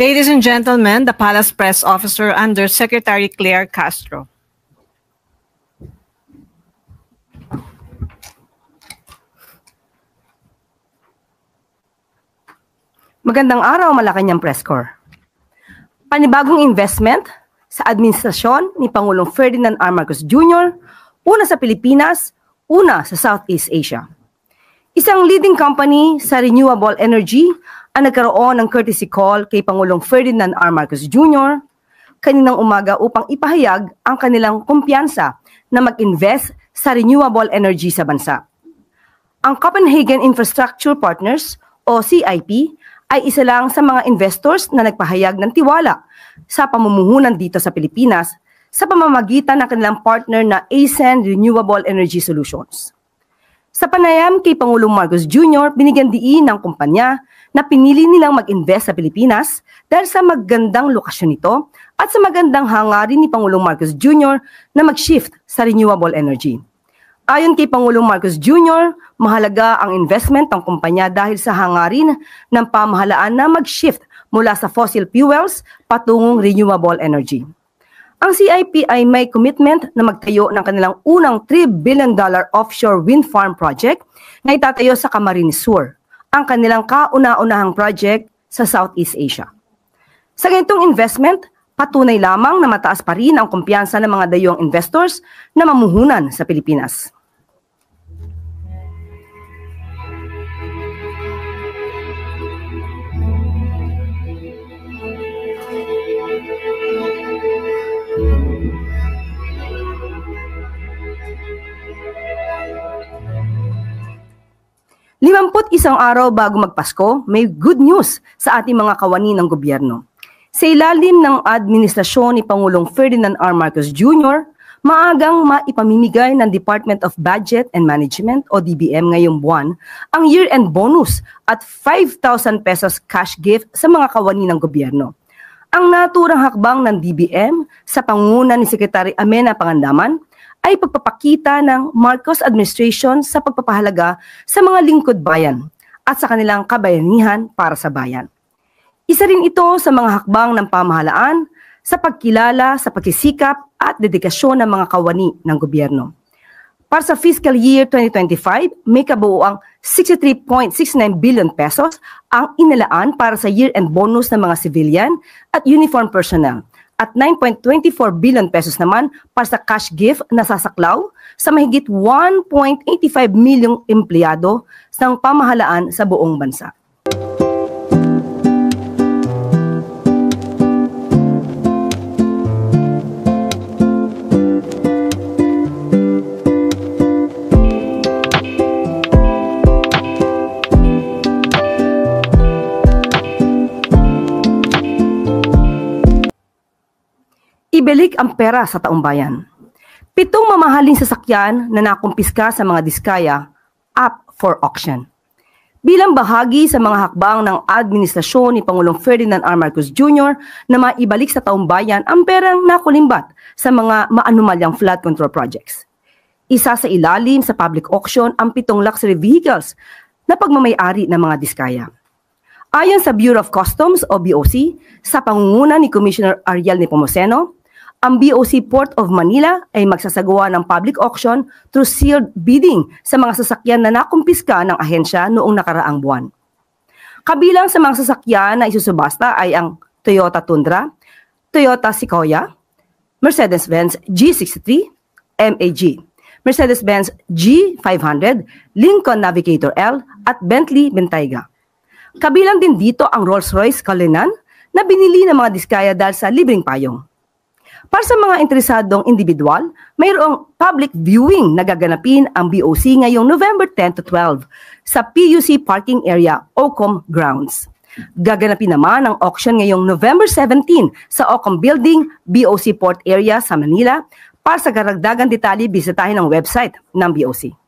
Ladies and gentlemen, the Palace Press Officer under Secretary Claire Castro. Magandang araw, Malacanang Press Corps. Panibagong investment sa administrasyon ni Pangulong Ferdinand R. Marcos Jr., una sa Pilipinas, una sa Southeast Asia. Isang leading company sa renewable energy ang nagkaroon ng courtesy call kay Pangulong Ferdinand R. Marcos Jr. kaninang umaga upang ipahayag ang kanilang kumpiyansa na mag-invest sa renewable energy sa bansa. Ang Copenhagen Infrastructure Partners o CIP ay isa lang sa mga investors na nagpahayag ng tiwala sa pamumuhunan dito sa Pilipinas sa pamamagitan ng kanilang partner na ASEAN Renewable Energy Solutions. Sa panayam kay Pangulong Marcos Jr., binigyan diin ng kumpanya na pinili nilang mag-invest sa Pilipinas dahil sa magandang lokasyon nito at sa magandang hangarin ni Pangulong Marcos Jr. na mag-shift sa renewable energy. Ayon kay Pangulong Marcos Jr., mahalaga ang investment ng kumpanya dahil sa hangarin ng pamahalaan na mag-shift mula sa fossil fuels patungong renewable energy. Ang CIP ay may commitment na magtayo ng kanilang unang $3 billion offshore wind farm project na itatayo sa Camarines Sur, ang kanilang kauna-unahang project sa Southeast Asia. Sa ganitong investment, patunay lamang na mataas pa rin ang kumpiyansa ng mga dayong investors na mamuhunan sa Pilipinas. Isang araw bago magpasko, may good news sa ating mga kawani ng gobyerno. Sa ilalim ng administrasyon ni Pangulong Ferdinand R. Marcos Jr., maagang maipamimigay ng Department of Budget and Management o DBM ngayong buwan ang year-end bonus at 5,000 pesos cash gift sa mga kawani ng gobyerno. Ang naturang hakbang ng DBM sa pangunguna ni Secretary Amenah Pangandaman ay pagpapakita ng Marcos administration sa pagpapahalaga sa mga lingkod bayan at sa kanilang kabayanihan para sa bayan. Isa rin ito sa mga hakbang ng pamahalaan sa pagkilala sa pagsisikap at dedikasyon ng mga kawani ng gobyerno. Para sa fiscal year 2025, may kabuuang 63.69 billion pesos ang inilaan para sa year-end bonus ng mga civilian at uniform personnel at 9.24 billion pesos naman para sa cash gift na sasaklaw sa mahigit 1.85 milyong empleyado ng pamahalaan sa buong bansa. Ibalik ang pera sa taong bayan. 7 mamahaling sasakyan na nakumpiska sa mga diskaya up for auction. Bilang bahagi sa mga hakbang ng administrasyon ni Pangulong Ferdinand R. Marcos Jr. na maibalik sa taong bayan ang perang nakulimbat sa mga maanumalyang flood control projects. Isa sa ilalim sa public auction ang 7 luxury vehicles na pagmamayari ng mga diskaya. Ayon sa Bureau of Customs o BOC, sa pangunguna ni Commissioner Ariel Nepomuceno, ang BOC Port of Manila ay magsasagawa ng public auction through sealed bidding sa mga sasakyan na nakumpiska ng ahensya noong nakaraang buwan. Kabilang sa mga sasakyan na isusubasta ay ang Toyota Tundra, Toyota Sequoia, Mercedes-Benz G63, MAG, Mercedes-Benz G500, Lincoln Navigator L at Bentley Bentayga. Kabilang din dito ang Rolls-Royce Cullinan na binili ng mga diskaya dahil sa libreng payong. Para sa mga interesadong individual, mayroong public viewing na gaganapin ang BOC ngayong November 10 to 12 sa PUC Parking Area Ocom Grounds. Gaganapin naman ang auction ngayong November 17 sa Ocom Building, BOC Port Area sa Manila. Para sa karagdagang detalye, bisitahin ang website ng BOC.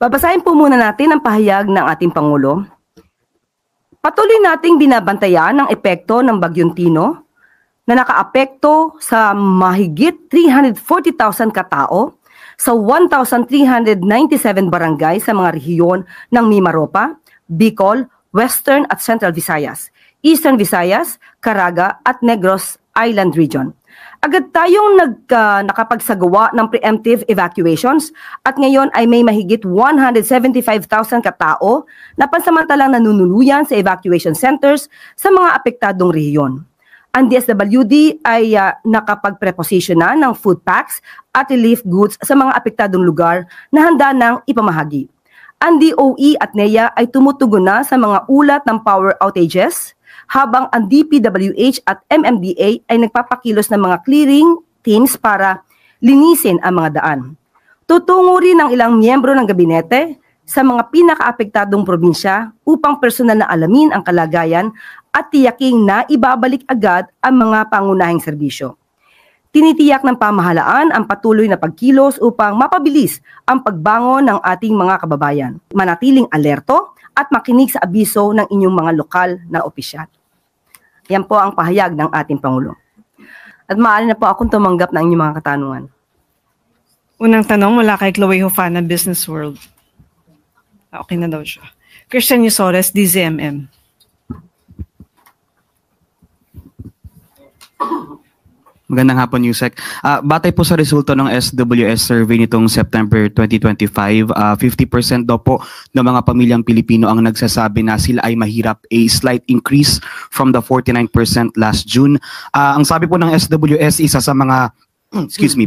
Babasahin po muna natin ang pahayag ng ating Pangulo. Patuloy nating binabantayan ang epekto ng Bagyong Tino na nakaapekto sa mahigit 340,000 katao sa 1,397 barangay sa mga rehiyon ng Mimaropa, Bicol, Western at Central Visayas, Eastern Visayas, Caraga at Negros Island Region. Agad tayong nakapagsagawa ng preemptive evacuations at ngayon ay may mahigit 175,000 katao na pansamantalang nanunuluyan sa evacuation centers sa mga apektadong rehiyon. Ang DSWD ay nakapag-preposition na ng food packs at relief goods sa mga apektadong lugar na handa nang ipamahagi. Ang DOE at NEA ay tumutugon na sa mga ulat ng power outages, habang ang DPWH at MMDA ay nagpapakilos ng mga clearing teams para linisin ang mga daan. Tutungo rin ng ilang miyembro ng gabinete sa mga pinakaapektadong probinsya upang personal na alamin ang kalagayan at tiyaking na ibabalik agad ang mga pangunahing serbisyo. Tinitiyak ng pamahalaan ang patuloy na pagkilos upang mapabilis ang pagbangon ng ating mga kababayan, manatiling alerto at makinig sa abiso ng inyong mga lokal na opisyal. Yan po ang pahayag ng ating Pangulo. At maaari na po akong tumanggap ng inyong mga katanungan. Unang tanong mula kay Chloe Hofana, Business World. Okay na daw siya. Christian Yusores, DZMM. Magandang hapon, Yusek. Batay po sa resulta ng SWS survey nitong September 2025, 50% daw po ng mga pamilyang Pilipino ang nagsasabi na sila ay mahirap, a slight increase from the 49% last June. Ang sabi po ng SWS, isa sa mga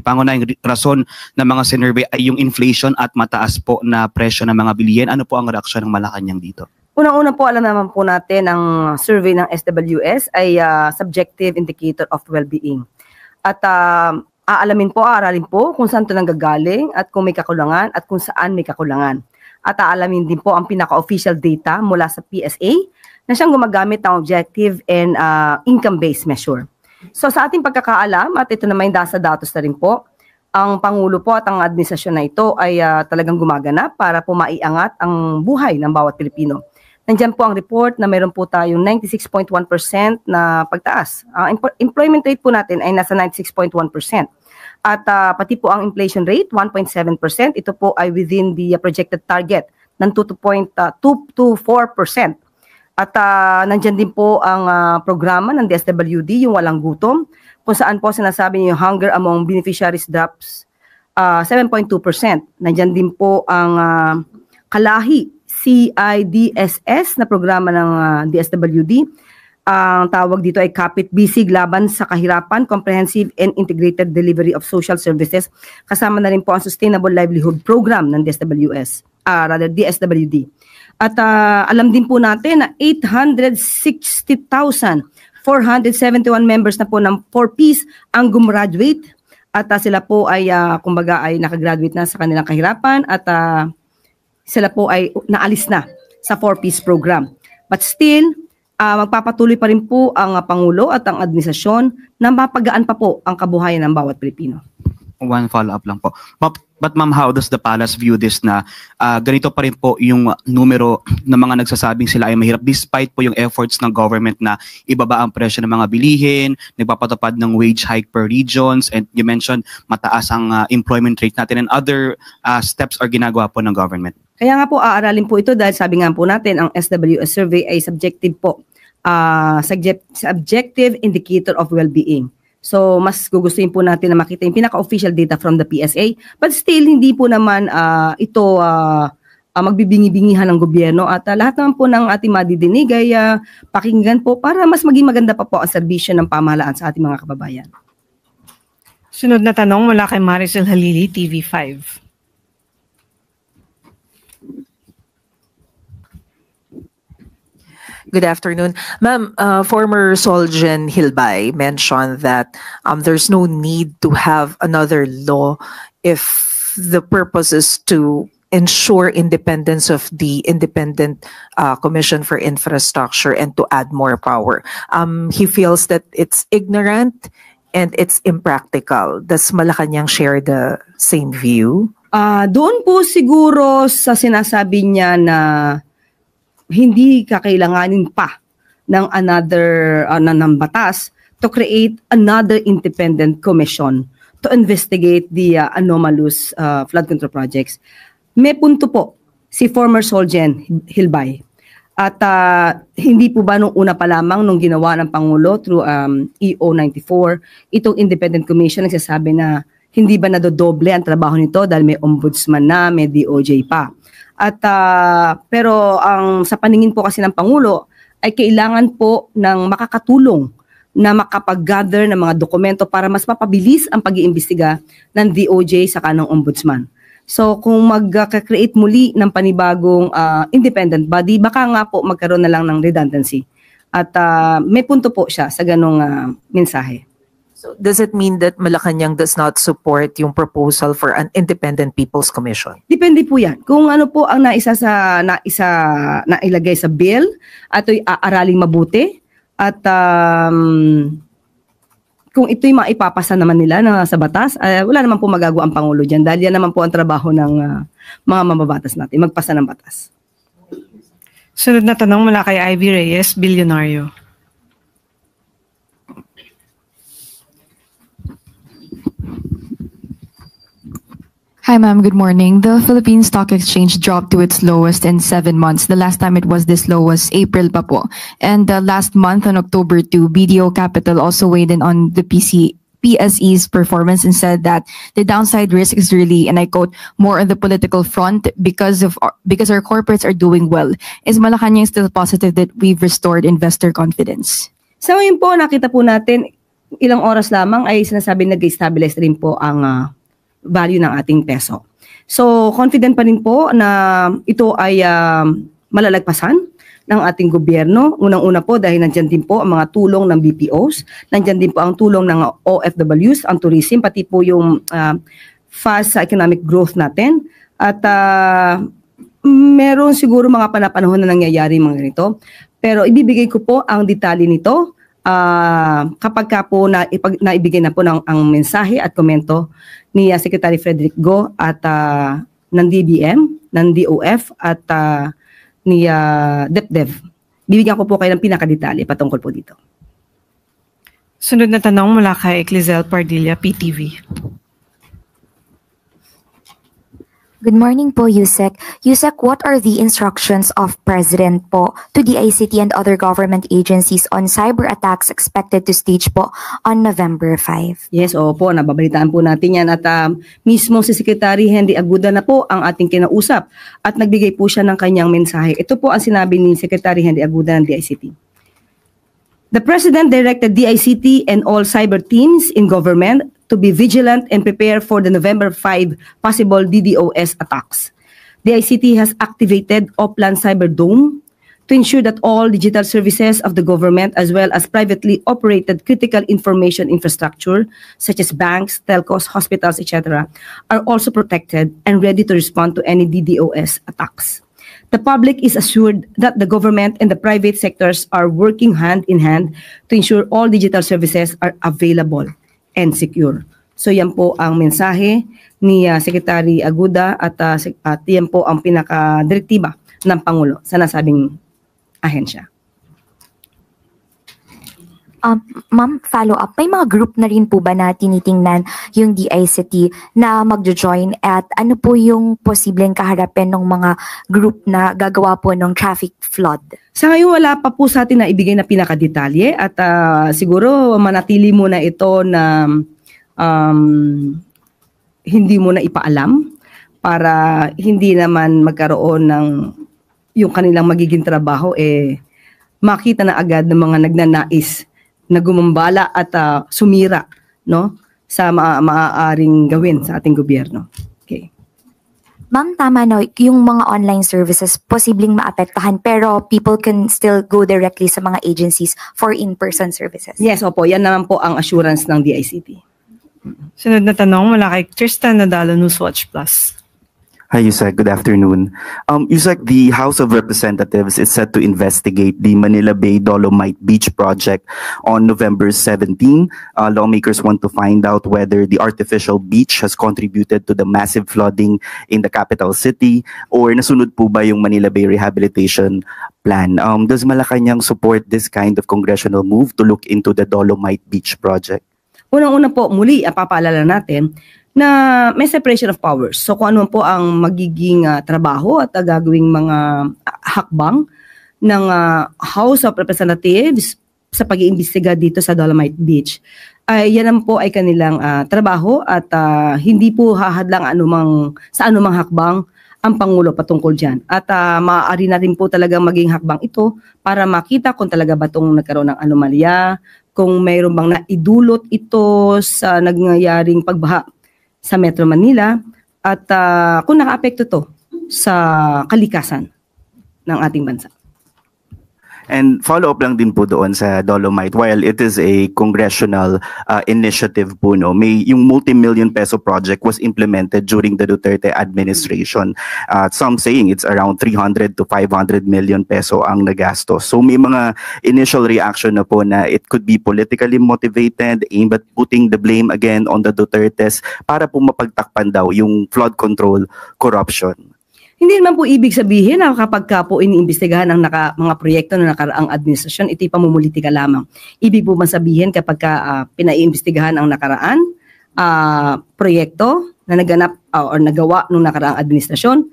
pangunahing rason ng mga sinurvey ay yung inflation at mataas po na presyo ng mga bilihin. Ano po ang reaksyon ng Malacanang dito? Unang-una po, alam naman po natin ang survey ng SWS ay subjective indicator of well-being. At aaralin po kung saan ito nanggagaling at kung may kakulangan at kung saan may kakulangan. At aalamin din po ang pinaka-official data mula sa PSA na siyang gumagamit ng objective and income-based measure. So sa ating pagkakaalam, at ito naman yung sa datos na rin po, ang Pangulo po at ang administrasyon na ito ay talagang gumaganap para po maiangat ang buhay ng bawat Pilipino. Nandiyan po ang report na meron po tayong 96.1% na pagtaas. Ang employment rate po natin ay nasa 96.1%. At pati po ang inflation rate, 1.7%. Ito po ay within the projected target ng 2.2 to 4%. At nandiyan din po ang programa ng DSWD, yung walang gutom, kung saan po sinasabi niyo yung hunger among beneficiaries drops 7.2%. Nandiyan din po ang Kalahi CIDSS na programa ng DSWD. Ang tawag dito ay Kapit Bisig Laban sa Kahirapan, Comprehensive and Integrated Delivery of Social Services. Kasama na rin po ang Sustainable Livelihood Program ng DSWD. At alam din po natin na 860,471 members na po ng 4Ps ang gumraduate. At sila po ay kumbaga ay nakagraduate na sa kanilang kahirapan at sila po ay naalis na sa 4Ps program. But still, magpapatuloy pa rin po ang Pangulo at ang administrasyon na mapagaan pa po ang kabuhayan ng bawat Pilipino. One follow-up lang po. But ma'am, how does the palace view this na ganito pa rin po yung numero ng mga nagsasabing sila ay mahirap despite po yung efforts ng government na ibaba ang presyo ng mga bilihin, nagpapatupad ng wage hike per regions, and you mentioned mataas ang employment rate natin and other steps are ginagawa po ng government? Kaya nga po, aaralin po ito dahil sabi nga po natin, ang SWS survey ay subjective po. Subjective indicator of well-being. So, mas gugustuhin po natin na makita yung pinaka-official data from the PSA. But still, hindi po naman ito magbibingi-bingihan ng gobyerno. At lahat naman po ng ating madidinig ay pakinggan po para mas maging maganda pa po ang serbisyo ng pamahalaan sa ating mga kababayan. Sunod na tanong mula kay Maricel Halili, TV5. Good afternoon. Ma'am, former Solgen Hilbay mentioned that there's no need to have another law if the purpose is to ensure independence of the Independent Commission for Infrastructure and to add more power. He feels that it's ignorant and it's impractical. Does Malacanang share the same view? Doon po siguro sa sinasabi niya na hindi kakailanganin pa ng ng batas to create another independent commission to investigate the anomalous flood control projects. May punto po si former Solgen Hilbay. At hindi po ba nung una pa lamang nung ginawa ng Pangulo through EO 94, itong independent commission nagsasabi na hindi ba nadodoble ang trabaho nito dahil may ombudsman na, may DOJ pa. At pero sa paningin po kasi ng Pangulo ay kailangan po ng makakatulong na makapag-gather ng mga dokumento para mas mapabilis ang pag-iimbestiga ng DOJ sa kanang ombudsman. So kung mag-create muli ng panibagong independent body, baka nga po magkaroon na lang ng redundancy. At may punto po siya sa ganong mensahe. So does it mean that Malacanang does not support yung proposal for an independent People's Commission? Depende po yan. Kung ano po ang nailagay sa bill at ito'y aaraling mabuti at kung ito'y maipapasa naman nila sa batas, wala naman po magagawa ang Pangulo dyan dahil yan naman po ang trabaho ng mga mababatas natin, magpasa ng batas. Sunod na tanong mula kay Ivy Reyes, Bilyonaryo. Hi, ma'am. Good morning. The Philippine Stock Exchange dropped to its lowest in 7 months. The last time it was this low was April pa po. And last month on October 2, BDO Capital also weighed in on the PSE's performance and said that the downside risk is really, and I quote, more on the political front because our corporates are doing well. Is Malacanang still positive that we've restored investor confidence? Sa ngayon po, nakita po natin, ilang oras lamang ay sinasabi nag-stabilize rin po ang value ng ating peso. So, confident pa rin po na ito ay malalagpasan ng ating gobyerno. Unang-una po dahil nandyan din po ang mga tulong ng BPOs, nandyan din po ang tulong ng OFWs, ang tourism, pati po yung fast economic growth natin. At meron siguro mga panahon na nangyayari mga ganito. Pero ibibigay ko po ang detalye nito kapag ka po naibigay na po ang mensahe at komento ni Secretary Frederick Go at ng DBM, ng DOF at ni DepDev. Bibigyan ko po kayo ng pinakadetalye patungkol po dito. Sunod na tanong mula kay Eclizel Pardilla, PTV. Good morning po, Yusek. Yusek, what are the instructions of President po to the ICT and other government agencies on cyber attacks expected to stage po on November 5? Yes, opo, nababalitaan po natin yan at mismo si Secretary Henry Aguda na po ang ating kinausap at nagbigay po siya ng kanyang mensahe. Ito po ang sinabi ni Secretary Henry Aguda ng DICT. The President directed DICT and all cyber teams in government to be vigilant and prepare for the November 5 possible DDoS attacks. The ICT has activated Oplan Cyber Dome to ensure that all digital services of the government as well as privately operated critical information infrastructure such as banks, telcos, hospitals, etc. are also protected and ready to respond to any DDoS attacks. The public is assured that the government and the private sectors are working hand in hand to ensure all digital services are available and secure. So yan po ang mensahe ni Secretary Aguda at yan po ang pinaka-direktiba ng Pangulo sa nasabing ahensya. Ma'am, follow up. May mga group na rin po ba na tinitingnan yung DICT na magjo-join at ano po yung posibleng kaharapin ng mga group na gagawa po ng traffic flood? Sa ngayon wala pa po sa atin na ibigay na pinakadetalye at siguro manatili muna ito na hindi mo na ipaalam para hindi naman magkaroon ng yung kanilang magiging trabaho makita na agad ng mga nagnanais na gumambala at sumira no sa maaaring gawin sa ating gobyerno. Okay. Ma'am, tama no, yung mga online services posibleng maapektahan pero people can still go directly sa mga agencies for in-person services. Yes, opo, yan naman po ang assurance ng DICT. Sunod na tanong mula kay Tristan Nadalo, Newswatch Plus. Hi, Yusek. Good afternoon. Yusek, the House of Representatives is set to investigate the Manila Bay Dolomite Beach project on November 17. Lawmakers want to find out whether the artificial beach has contributed to the massive flooding in the capital city or nasunod po ba yung Manila Bay Rehabilitation Plan. Does Malacanang support this kind of congressional move to look into the Dolomite Beach project? Unang-una po, muli, papaalala natin na may separation of powers. So kung ano po ang magiging trabaho at gagawing mga hakbang ng House of Representatives sa pag-iimbestiga dito sa Dolomite Beach, ay yan naman po ay kanilang trabaho at hindi po hahadlang sa anumang hakbang ang Pangulo patungkol dyan. At maaari na rin po talagang maging hakbang ito para makita kung talaga ba itong nagkaroon ng anomalya, kung mayroon bang naidulot ito sa nangyayaring pagbaha sa Metro Manila at kung naka-apekto to sa kalikasan ng ating bansa. And follow-up lang din po doon sa Dolomite, while it is a congressional initiative po, no, may yung multi-million peso project was implemented during the Duterte administration. Some saying it's around 300 to 500 million peso ang nagastos. So may mga initial reaction na po na it could be politically motivated, aimed at putting the blame again on the Dutertes para po mapagtakpan daw yung flood control corruption. Hindi naman po ibig sabihin na kapag po iniimbestigahan ang mga proyekto na nakaraang administrasyon, ito'y pamumulitika lamang. Ibig po man sabihin kapag pinaiimbestigahan ang nakaraan proyekto na naganap o nagawa ng nakaraang administrasyon,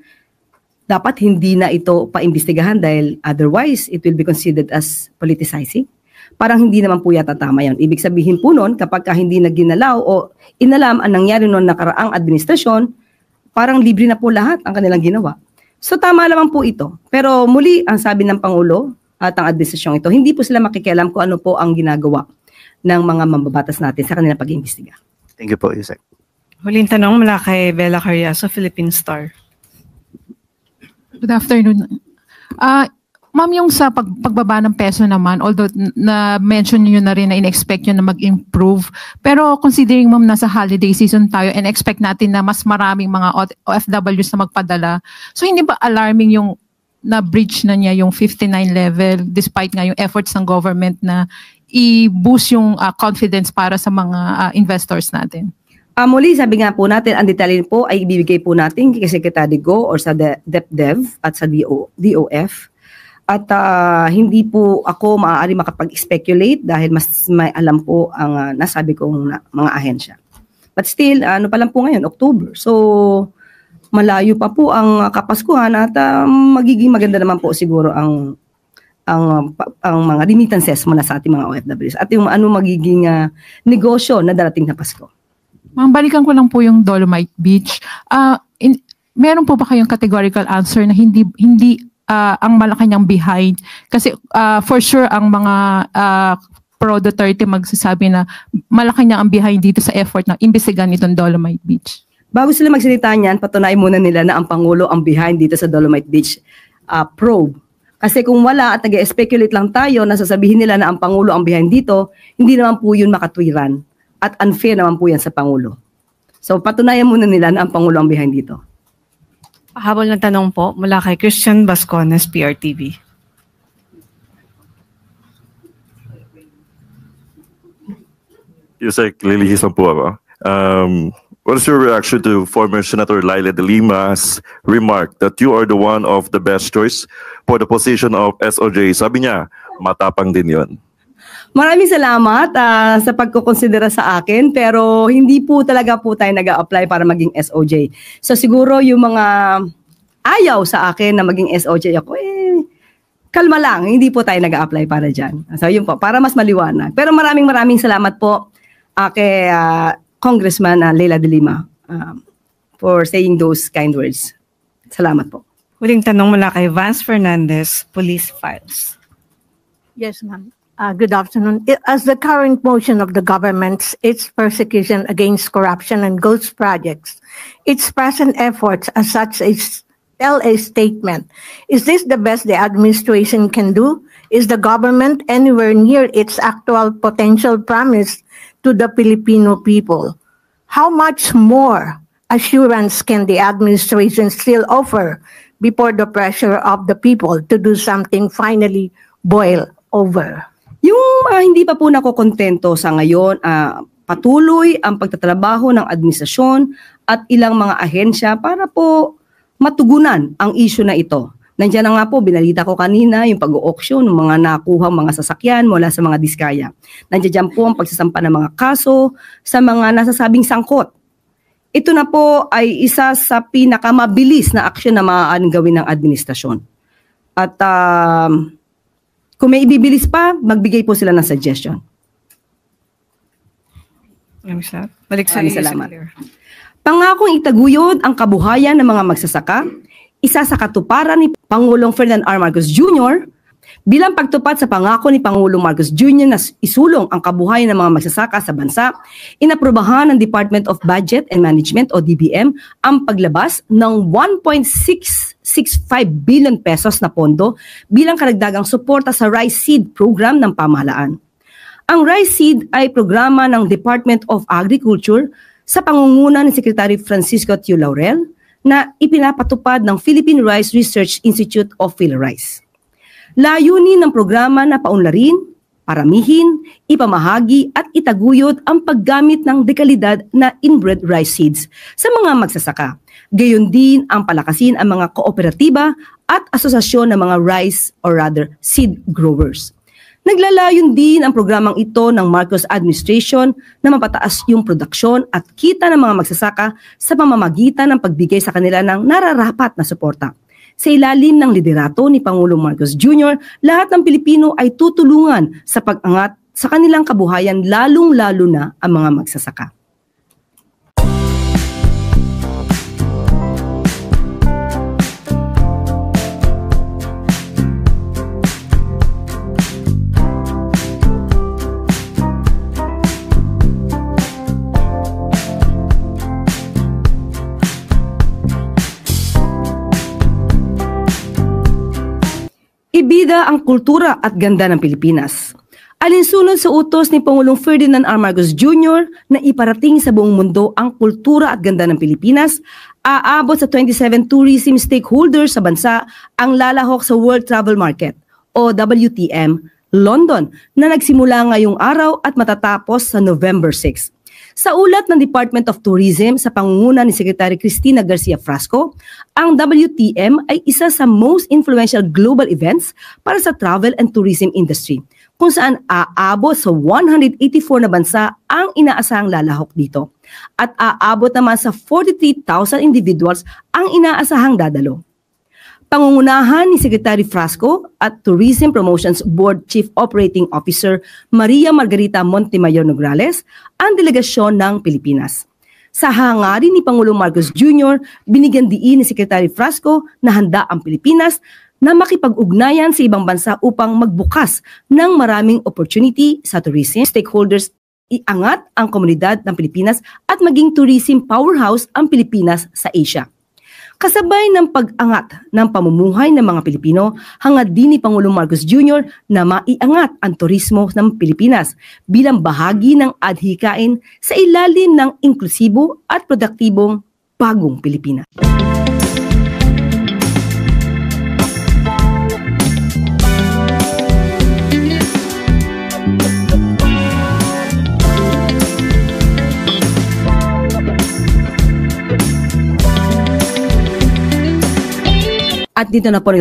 dapat hindi na ito paimbestigahan dahil otherwise it will be considered as politicizing. Parang hindi naman po yata tama yan. Ibig sabihin po nun, kapag hindi na ginalaw o inalam ang nangyari noong nakaraang administrasyon, parang libre na po lahat ang kanilang ginawa. So tama lamang po ito. Pero muli, ang sabi ng Pangulo at ang administrasyong ito, hindi po sila makikialam kung ano po ang ginagawa ng mga mambabatas natin sa kanilang pag-iimbestiga. Thank you po, Yusek. Huling tanong mula kay Bella Carriazo, Philippine Star. Good afternoon. Ma'am, yung sa pagbaba ng peso naman, although na-mention niyo na rin na in-expect nyo na mag-improve, pero considering ma'am nasa holiday season tayo and expect natin na mas maraming mga OFWs na magpadala, so hindi ba alarming yung na-breach na niya yung 59 level despite nga yung efforts ng government na i-boost yung confidence para sa mga investors natin? Muli, sabi nga po natin, ang detalye po ay ibibigay po natin kay Secretary Go or sa DepDev at sa DOF. At hindi po ako maaari makapag-speculate dahil mas may alam po ang nasabi kong mga ahensya. But still, ano pa lang po ngayon, October. So, malayo pa po ang Kapaskuhan at magiging maganda naman po siguro ang mga remittances mula sa ating mga OFWs at yung ano magiging negosyo na darating na Pasko. Ma'am, balikan ko lang po yung Dolomite Beach. Meron po ba kayong categorical answer na hindi ang Malacanang behind? Kasi for sure ang mga pro Duterte magsasabi na Malacanang ang behind dito sa effort na imbestigahan itong Dolomite Beach. Bago sila magsalita niyan, patunayan muna nila na ang Pangulo ang behind dito sa Dolomite Beach probe. Kasi kung wala at nag-speculate lang tayo na sasabihin nila na ang Pangulo ang behind dito, hindi naman po yun makatwiran. At unfair naman po yan sa Pangulo. So patunayan muna nila na ang Pangulo ang behind dito. Habol na tanong po mula kay Christian Bascones, PRTV. Yusek, lilihis lang po ako. What is your reaction to former Senator Laila de Lima's remark that you are the one of the best choice for the position of SOJ? Sabi niya, matapang din yon. Maraming salamat sa pagkukonsidera sa akin, pero hindi po talaga po tayo nag-a-apply para maging SOJ. So siguro yung mga ayaw sa akin na maging SOJ ako, kalma lang, hindi po tayo nag-a-apply para dyan. So yun po, para mas maliwanag. Pero maraming salamat po kay Congressman Laila de Lima for saying those kind words. Salamat po. Huling tanong mula kay Vance Fernandez, Police Files. Yes, ma'am. Good afternoon. As the current motion of the government, its persecution against corruption and ghost projects, its present efforts as such as tell a statement. Is this the best the administration can do? Is the government anywhere near its actual potential promise to the Filipino people? How much more assurance can the administration still offer before the pressure of the people to do something finally boil over? Yung mga hindi pa po nakokontento sa ngayon, patuloy ang pagtatrabaho ng administrasyon at ilang mga ahensya para po matugunan ang issue na ito. Nandiyan na nga po, binalita ko kanina yung pag-auction ng mga nakuhang mga sasakyan mula sa mga diskaya. Nandiyan po ang pagsasampa ng mga kaso sa mga nasasabing sangkot. Ito na po ay isa sa pinakamabilis na aksyon na maaaring gawin ng administrasyon. At kung may ibibilis pa, magbigay po sila ng suggestion. Balik sa Maraming salamat. Pangakong itaguyod ang kabuhayan ng mga magsasaka, isa sa katuparan ni Pangulong Ferdinand R. Marcos Jr. Bilang pagtupad sa pangako ni Pangulong Marcos Jr. na isulong ang kabuhayan ng mga magsasaka sa bansa, inaprubahan ng Department of Budget and Management o DBM ang paglabas ng 1.665 billion pesos na pondo bilang karagdagang suporta sa Rice Seed Program ng pamahalaan. Ang Rice Seed ay programa ng Department of Agriculture sa pangunguna ni Secretary Francisco Tiu Laurel na ipinapatupad ng Philippine Rice Research Institute of PhilRice. Layunin ng programa na paunlarin, paramihin, ipamahagi at itaguyod ang paggamit ng dekalidad na inbred rice seeds sa mga magsasaka. Gayon din ang palakasin ang mga kooperatiba at asosasyon ng mga rice or rather seed growers. Naglalayon din ang programang ito ng Marcos administration na mapataas yung produksyon at kita ng mga magsasaka sa pamamagitan ng pagbigay sa kanila ng nararapat na suporta. Sa ilalim ng liderato ni Pangulong Marcos Jr., lahat ng Pilipino ay tutulungan sa pag-angat sa kanilang kabuhayan, lalong-lalo na ang mga magsasaka. Ibida ang kultura at ganda ng Pilipinas. Alinsunod sa utos ni Pangulong Ferdinand R. Marcos Jr. na iparating sa buong mundo ang kultura at ganda ng Pilipinas, aabot sa 27 tourism stakeholders sa bansa ang lalahok sa World Travel Market o WTM, London, na nagsimula ngayong araw at matatapos sa November 6. Sa ulat ng Department of Tourism sa pangunguna ni Secretary Cristina Garcia Frasco, ang WTM ay isa sa most influential global events para sa travel and tourism industry, kung saan aabot sa 184 na bansa ang inaasahang lalahok dito. At aabot naman sa 43,000 individuals ang inaasahang dadalo. Pangungunahan ni Secretary Frasco at Tourism Promotions Board Chief Operating Officer Maria Margarita Montemayor Nograles ang delegasyon ng Pilipinas. Sa hangarin ni Pangulong Marcos Jr., binigyan diin ni Secretary Frasco na handa ang Pilipinas na makipag-ugnayan sa ibang bansa upang magbukas ng maraming opportunity sa tourism stakeholders, iangat ang komunidad ng Pilipinas at maging tourism powerhouse ang Pilipinas sa Asia. Kasabay ng pag-angat ng pamumuhay ng mga Pilipino, hangad din ni Pangulong Marcos Jr. na maiangat ang turismo ng Pilipinas bilang bahagi ng adhikain sa ilalim ng inklusibo at produktibong bagong Pilipinas. At dito na po